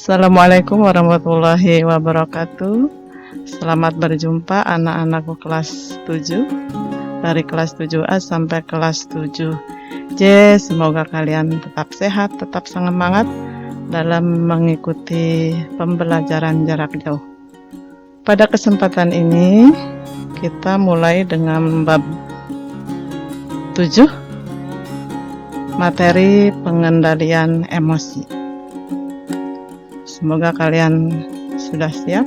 Assalamualaikum warahmatullahi wabarakatuh. Selamat berjumpa anak-anakku kelas 7, dari kelas 7A sampai kelas 7J. Semoga kalian tetap sehat, tetap semangat dalam mengikuti pembelajaran jarak jauh. Pada kesempatan ini kita mulai dengan bab 7, materi pengendalian emosi. Semoga kalian sudah siap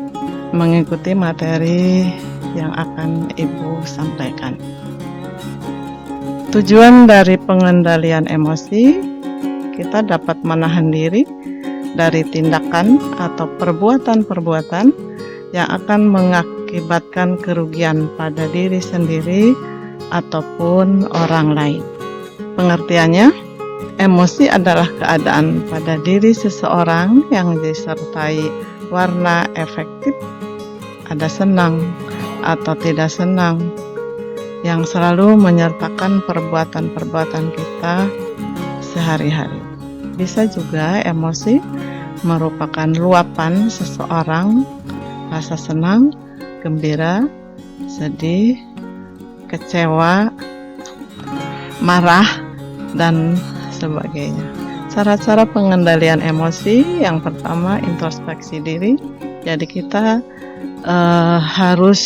mengikuti materi yang akan Ibu sampaikan. Tujuan dari pengendalian emosi, kita dapat menahan diri dari tindakan atau perbuatan-perbuatan yang akan mengakibatkan kerugian pada diri sendiri ataupun orang lain. Pengertiannya, emosi adalah keadaan pada diri seseorang yang disertai warna efektif, ada senang atau tidak senang, yang selalu menyertakan perbuatan-perbuatan kita sehari-hari. Bisa juga emosi merupakan luapan seseorang rasa senang, gembira, sedih, kecewa, marah, dan sebagainya. Cara-cara pengendalian emosi, yang pertama introspeksi diri. Jadi kita harus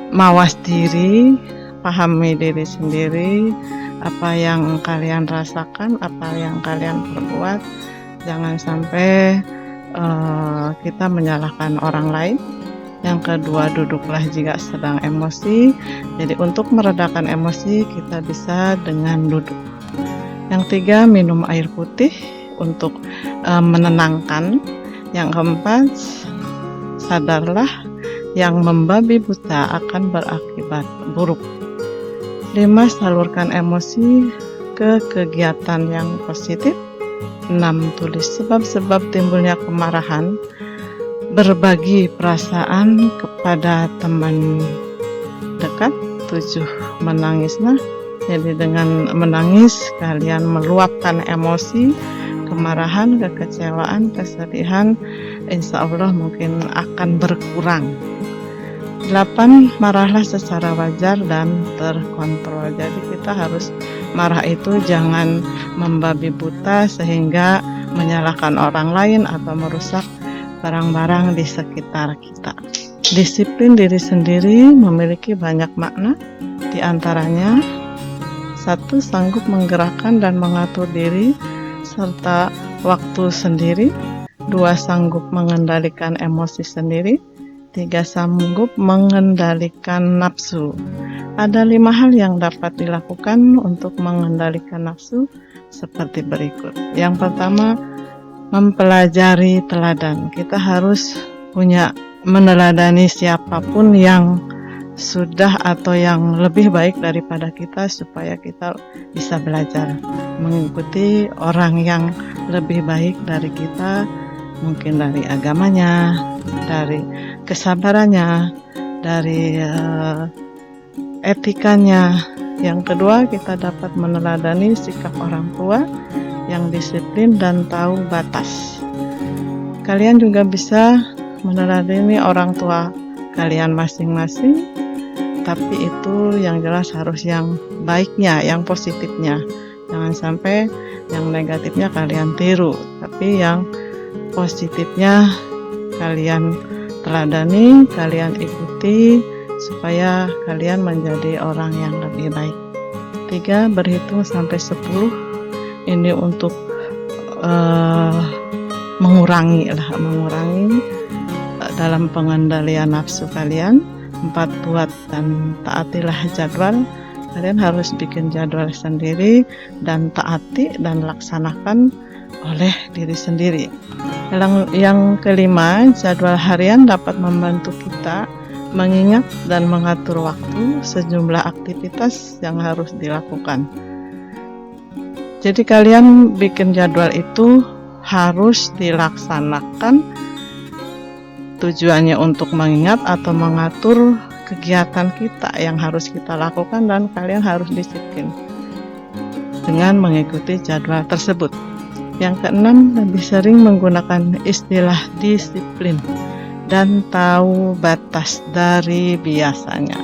mawas diri, pahami diri sendiri, apa yang kalian rasakan, apa yang kalian perbuat. Jangan sampai kita menyalahkan orang lain. Yang kedua, duduklah jika sedang emosi. Jadi untuk meredakan emosi kita bisa dengan duduk. Yang tiga, minum air putih untuk menenangkan. Yang keempat, sadarlah yang membabi buta akan berakibat buruk. 5. Salurkan emosi ke kegiatan yang positif. 6. Tulis sebab-sebab timbulnya kemarahan. Berbagi perasaan kepada teman dekat. 7. Menangislah. Jadi dengan menangis kalian meluapkan emosi, kemarahan, kekecewaan, kesedihan, insya Allah mungkin akan berkurang. 8. Marahlah secara wajar dan terkontrol. Jadi kita harus marah itu jangan membabi buta sehingga menyalahkan orang lain atau merusak barang-barang di sekitar kita. Disiplin diri sendiri memiliki banyak makna, di antaranya 1. Sanggup menggerakkan dan mengatur diri serta waktu sendiri. 2. Sanggup mengendalikan emosi sendiri. 3. Sanggup mengendalikan nafsu. Ada 5 hal yang dapat dilakukan untuk mengendalikan nafsu seperti berikut. Yang pertama, mempelajari teladan. Kita harus meneladani siapapun yang sudah atau yang lebih baik daripada kita supaya kita bisa belajar mengikuti orang yang lebih baik dari kita, mungkin dari agamanya, dari kesabarannya, dari etikanya. Yang kedua, kita dapat meneladani sikap orang tua yang disiplin dan tahu batas. Kalian juga bisa meneladani orang tua kalian masing-masing, tapi itu yang jelas harus yang baiknya, yang positifnya. Jangan sampai yang negatifnya kalian tiru, tapi yang positifnya kalian teladani, kalian ikuti supaya kalian menjadi orang yang lebih baik. 3. Berhitung sampai 10. Ini untuk mengurangi dalam pengendalian nafsu kalian. 4. Buat dan taatilah jadwal. Kalian harus bikin jadwal sendiri dan taati dan laksanakan oleh diri sendiri. Yang kelima, jadwal harian dapat membantu kita mengingat dan mengatur waktu sejumlah aktivitas yang harus dilakukan. Jadi kalian bikin jadwal itu harus dilaksanakan. Tujuannya untuk mengingat atau mengatur kegiatan kita yang harus kita lakukan, dan kalian harus disiplin dengan mengikuti jadwal tersebut. Yang keenam, lebih sering menggunakan istilah disiplin dan tahu batas dari biasanya.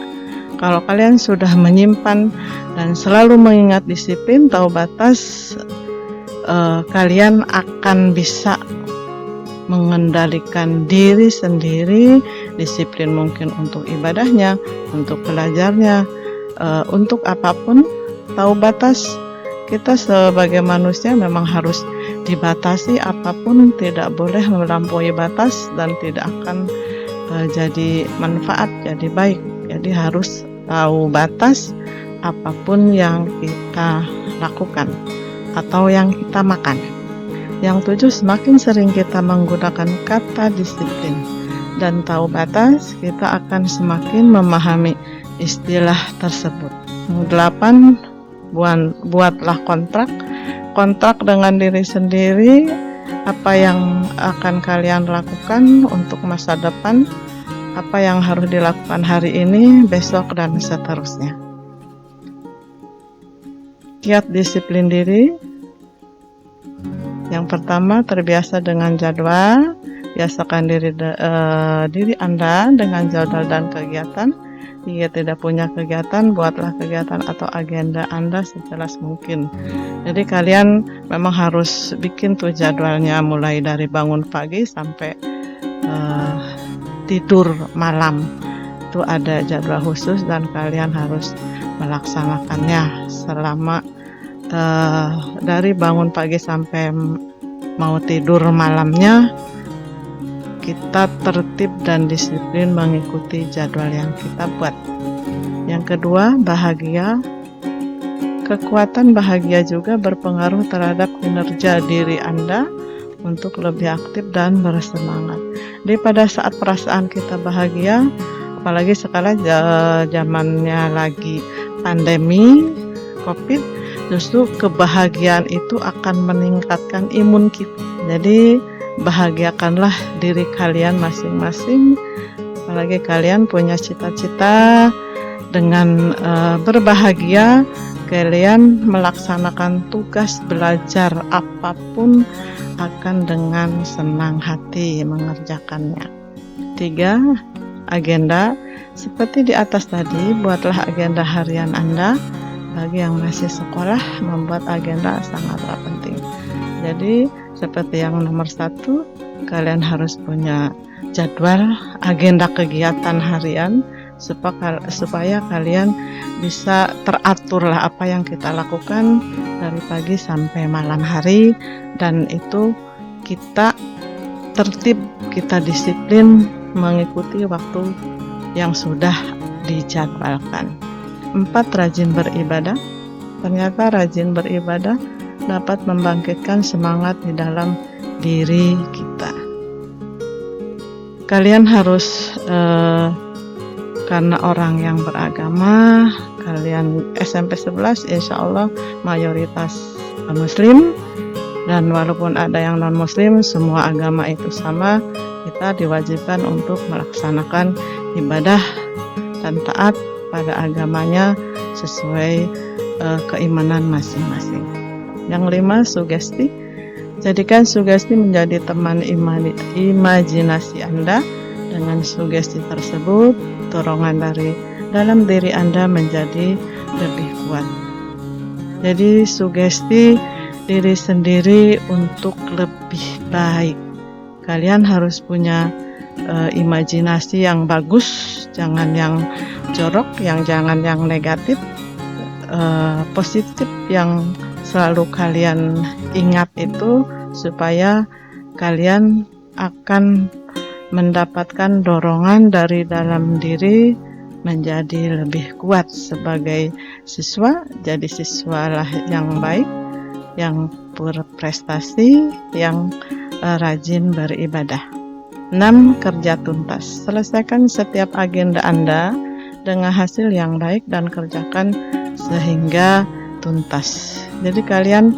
Kalau kalian sudah menyimpan dan selalu mengingat disiplin, tahu batas, kalian akan bisa mengendalikan diri sendiri. Disiplin mungkin untuk ibadahnya, untuk belajarnya, untuk apapun. Tahu batas. Kita sebagai manusia memang harus dibatasi, apapun tidak boleh melampaui batas dan tidak akan jadi manfaat, jadi baik. Jadi harus tahu batas apapun yang kita lakukan atau yang kita makan. Yang tujuh, semakin sering kita menggunakan kata disiplin dan tahu batas, kita akan semakin memahami istilah tersebut. 8, buatlah kontrak dengan diri sendiri, apa yang akan kalian lakukan untuk masa depan, apa yang harus dilakukan hari ini, besok, dan seterusnya. Kiat disiplin diri. Yang pertama, terbiasa dengan jadwal. Biasakan diri Anda dengan jadwal dan kegiatan. Jika tidak punya kegiatan, buatlah kegiatan atau agenda Anda sejelas mungkin. Jadi kalian memang harus bikin tuh jadwalnya, mulai dari bangun pagi sampai tidur malam. Itu ada jadwal khusus dan kalian harus melaksanakannya selama dari bangun pagi sampai mau tidur malamnya. Kita tertib dan disiplin mengikuti jadwal yang kita buat. Yang kedua, bahagia. Kekuatan bahagia juga berpengaruh terhadap kinerja diri Anda untuk lebih aktif dan bersemangat. Jadi pada saat perasaan kita bahagia, apalagi sekarang zamannya lagi pandemi COVID, justru kebahagiaan itu akan meningkatkan imun kita. Jadi bahagiakanlah diri kalian masing-masing, apalagi kalian punya cita-cita. Dengan berbahagia, kalian melaksanakan tugas belajar apapun akan dengan senang hati mengerjakannya. 3, agenda. Seperti di atas tadi, buatlah agenda harian Anda. Bagi yang masih sekolah, membuat agenda sangatlah penting. Jadi seperti yang nomor 1, kalian harus punya jadwal, agenda kegiatan harian, supaya kalian bisa teratur lah apa yang kita lakukan dari pagi sampai malam hari, dan itu kita tertib, kita disiplin mengikuti waktu yang sudah dijadwalkan. 4, rajin beribadah. Ternyata rajin beribadah dapat membangkitkan semangat di dalam diri kita. Kalian harus karena orang yang beragama, kalian SMP 11 insya Allah mayoritas muslim, dan walaupun ada yang non muslim, semua agama itu sama. Kita diwajibkan untuk melaksanakan ibadah dan taat pada agamanya sesuai keimanan masing-masing. Yang 5, sugesti. Jadikan sugesti menjadi teman imajinasi Anda. Dengan sugesti tersebut, dorongan dari dalam diri Anda menjadi lebih kuat. Jadi sugesti diri sendiri untuk lebih baik. Kalian harus punya imajinasi yang bagus, jangan yang jorok, jangan yang negatif, positif yang selalu kalian ingat itu, supaya kalian akan mendapatkan dorongan dari dalam diri menjadi lebih kuat sebagai siswa. Jadi siswalah yang baik, yang berprestasi, yang rajin beribadah. 6, kerja tuntas. Selesaikan setiap agenda Anda dengan hasil yang baik dan kerjakan sehingga tuntas. Jadi kalian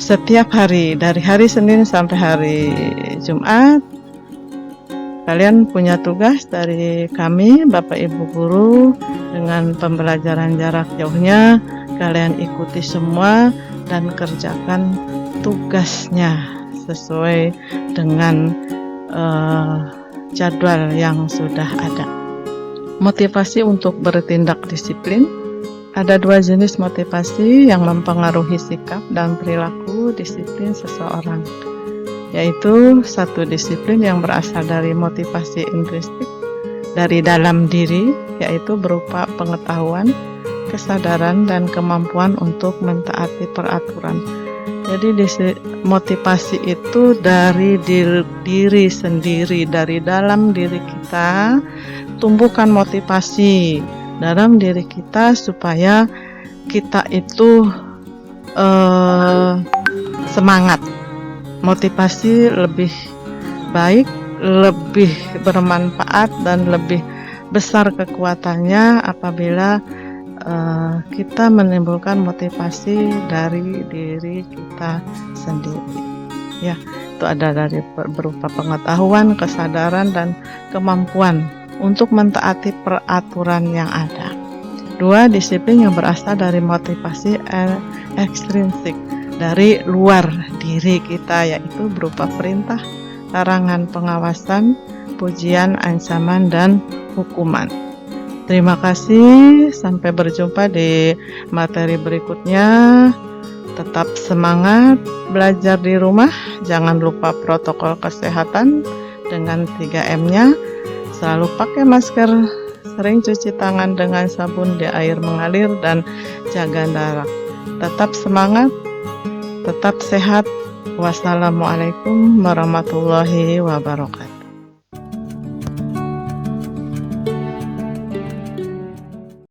setiap hari, dari hari Senin sampai hari Jumat, kalian punya tugas dari kami, Bapak Ibu Guru, dengan pembelajaran jarak jauhnya. Kalian ikuti semua dan kerjakan tugasnya sesuai dengan jadwal yang sudah ada. Motivasi untuk bertindak disiplin. Ada 2 jenis motivasi yang mempengaruhi sikap dan perilaku disiplin seseorang, yaitu satu disiplin yang berasal dari motivasi intrinsik dari dalam diri, yaitu berupa pengetahuan, kesadaran, dan kemampuan untuk mentaati peraturan. Jadi motivasi itu dari diri sendiri, dari dalam diri kita. Tumbuhkan motivasi dalam diri kita supaya kita itu semangat. Motivasi lebih baik, lebih bermanfaat, dan lebih besar kekuatannya apabila kita menimbulkan motivasi dari diri kita sendiri. Ya, itu ada dari berupa pengetahuan, kesadaran, dan kemampuan untuk mentaati peraturan yang ada. 2, disiplin yang berasal dari motivasi ekstrinsik dari luar diri kita, yaitu berupa perintah, larangan, pengawasan, pujian, ancaman, dan hukuman. Terima kasih, sampai berjumpa di materi berikutnya. Tetap semangat belajar di rumah, jangan lupa protokol kesehatan dengan 3M-nya. Selalu pakai masker, sering cuci tangan dengan sabun di air mengalir, dan jaga jarak. Tetap semangat, tetap sehat. Wassalamualaikum warahmatullahi wabarakatuh.